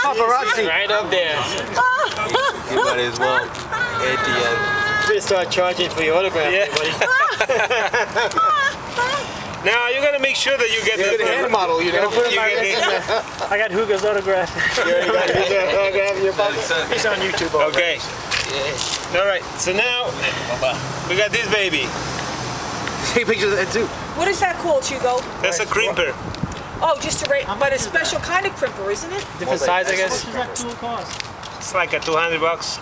Paparazzi. Right up there. You might as well. We start charging for your autograph, everybody. Now you gotta make sure that you get You're the hand model, you know. I got Hugo's autograph. You already got your autograph in your pocket? He's on YouTube. Okay. All right. So now we got this baby. Take pictures of that too. What is that called, Hugo? That's a crimper. Oh, just a but a special kind of crimper, isn't it? Different size, I guess. How much does that tool cost? It's like a $200.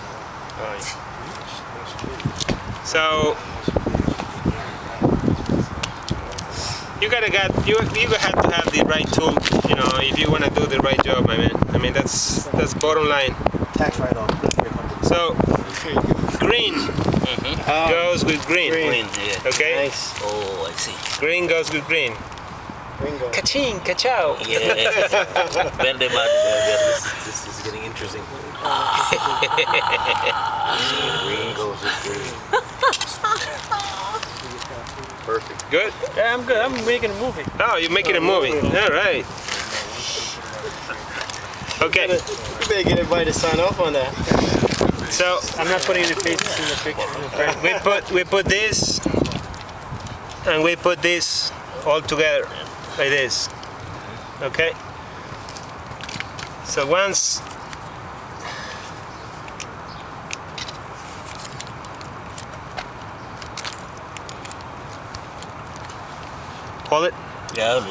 So you have to have the right tool, you know, if you want to do the right job, my man. I mean, that's bottom line. Tax write-off. So green goes with green. Green, yeah. Okay. Nice. Oh, I see. Green goes with green. Bingo. Ka-ching, ka-chow. Yeah. Bend them out. This is getting interesting. Green goes with green. Perfect. Good. Yeah, I'm good. I'm making a movie. Oh, you're making a movie. All right. Okay. You better get everybody to sign off on that. So I'm not putting any faces in the picture. we put this and we put this all together like this. Okay. So once hold it. Yeah,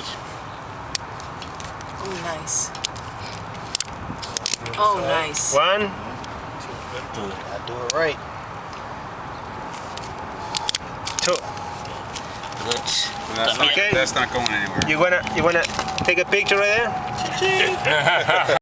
Oh, nice. Oh, nice. One, I do it right. two. good. Okay. That's not going anywhere. You wanna take a picture right there?